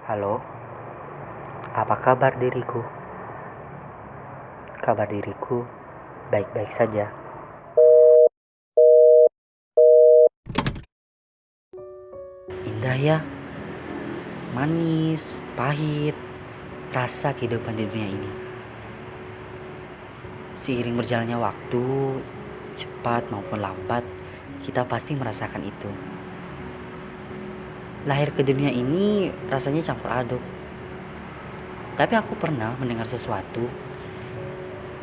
Halo, apa kabar diriku? Kabar diriku baik-baik saja. Indah ya, manis, pahit, rasa kehidupan di dunia ini. Seiring berjalannya waktu, cepat maupun lambat, kita pasti merasakan itu. Lahir ke dunia ini rasanya campur aduk. Tapi aku pernah mendengar sesuatu.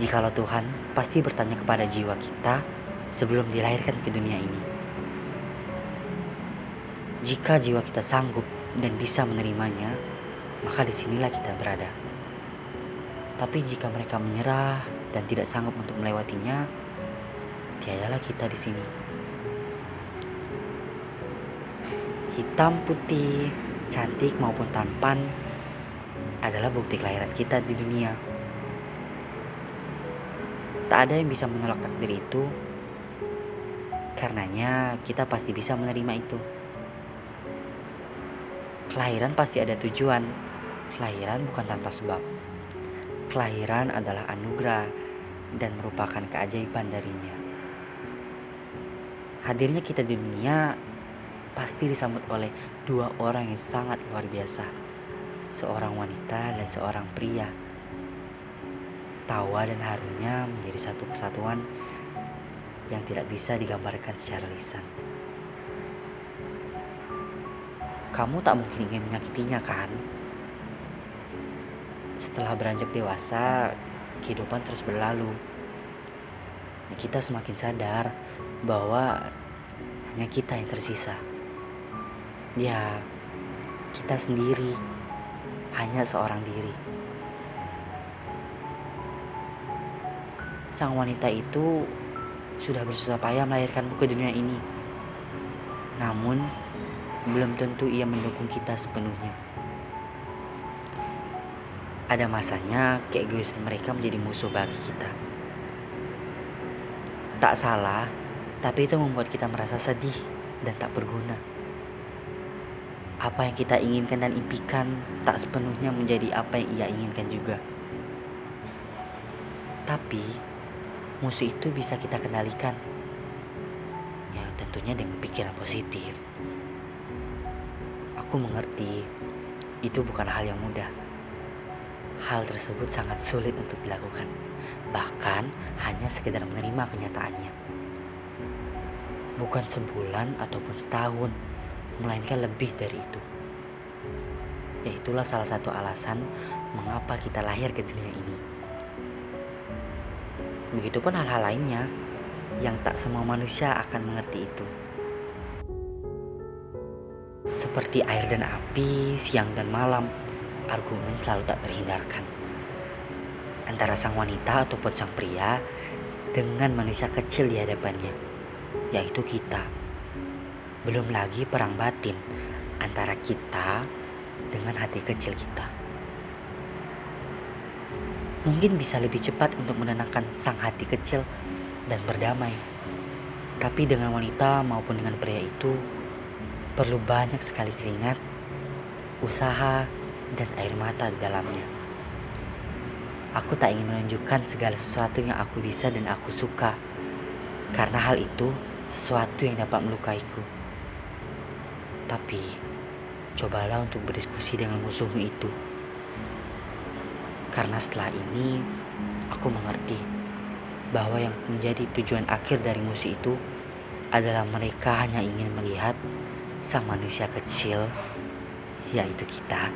Jikalau Tuhan pasti bertanya kepada jiwa kita sebelum dilahirkan ke dunia ini. Jika jiwa kita sanggup dan bisa menerimanya, maka disinilah kita berada. Tapi jika mereka menyerah dan tidak sanggup untuk melewatinya, tiadalah kita di sini. Hitam putih, cantik maupun tampan adalah bukti kelahiran kita di dunia. Tak ada yang bisa menolak takdir itu. Karenanya kita pasti bisa menerima itu. Kelahiran pasti ada tujuan. Kelahiran bukan tanpa sebab. Kelahiran adalah anugerah dan merupakan keajaiban darinya. Hadirnya kita di dunia pasti disambut oleh dua orang yang sangat luar biasa. Seorang wanita dan seorang pria. Tawa dan harunya menjadi satu kesatuan yang tidak bisa digambarkan secara lisan. Kamu tak mungkin ingin menyakitinya, kan? Setelah beranjak dewasa, kehidupan terus berlalu. Kita semakin sadar bahwa hanya kita yang tersisa. Ya, kita sendiri, hanya seorang diri. Sang wanita itu sudah bersusah payah melahirkanmu ke dunia ini. Namun, belum tentu ia mendukung kita sepenuhnya. Ada masanya keegoisan mereka menjadi musuh bagi kita. Tak salah, tapi itu membuat kita merasa sedih dan tak berguna. Apa yang kita inginkan dan impikan tak sepenuhnya menjadi apa yang ia inginkan juga. Tapi musuh itu bisa kita kendalikan. Ya, tentunya dengan pikiran positif. Aku mengerti itu bukan hal yang mudah. Hal tersebut sangat sulit untuk dilakukan. Bahkan hanya sekedar menerima kenyataannya. Bukan sebulan ataupun setahun, melainkan lebih dari itu. Ya, itulah salah satu alasan mengapa kita lahir ke dunia ini. Begitupun hal-hal lainnya yang tak semua manusia akan mengerti itu. Seperti air dan api, siang dan malam, argumen selalu tak terhindarkan. Antara sang wanita ataupun sang pria dengan manusia kecil di hadapannya, yaitu kita. Belum lagi perang batin antara kita dengan hati kecil kita. Mungkin bisa lebih cepat untuk menenangkan sang hati kecil dan berdamai. Tapi dengan wanita maupun dengan pria itu perlu banyak sekali keringat, usaha, dan air mata di dalamnya. Aku tak ingin menunjukkan segala sesuatu yang aku bisa dan aku suka, karena hal itu sesuatu yang dapat melukaiku. Tapi cobalah untuk berdiskusi dengan musuhmu itu. Karena setelah ini aku mengerti bahwa yang menjadi tujuan akhir dari musuh itu adalah mereka hanya ingin melihat sang manusia kecil, yaitu kita,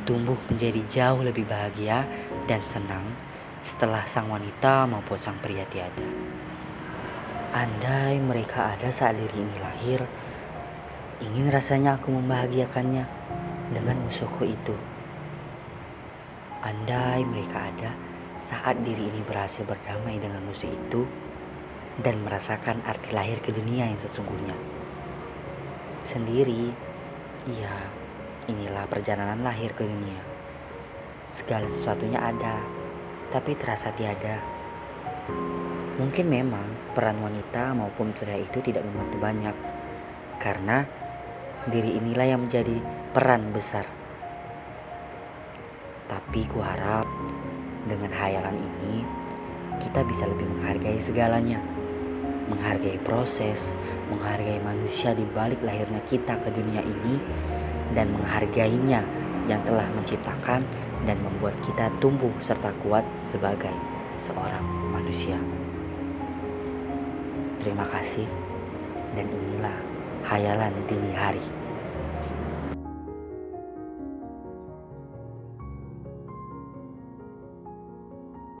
tumbuh menjadi jauh lebih bahagia dan senang setelah sang wanita maupun sang pria tiada. Andai mereka ada saat diri ini lahir, ingin rasanya aku membahagiakannya dengan musuhku itu. Andai mereka ada saat diri ini berhasil berdamai dengan musuh itu dan merasakan arti lahir ke dunia yang sesungguhnya. Sendiri, ya, inilah perjalanan lahir ke dunia. Segala sesuatunya ada, tapi terasa tiada. Mungkin memang peran wanita maupun pria itu tidak membantu banyak, karena diri inilah yang menjadi peran besar. Tapi kuharap dengan hayalan ini kita bisa lebih menghargai segalanya. Menghargai proses, menghargai manusia di balik lahirnya kita ke dunia ini, dan menghargainya yang telah menciptakan dan membuat kita tumbuh serta kuat sebagai seorang manusia. Terima kasih, dan inilah hayalan dini hari.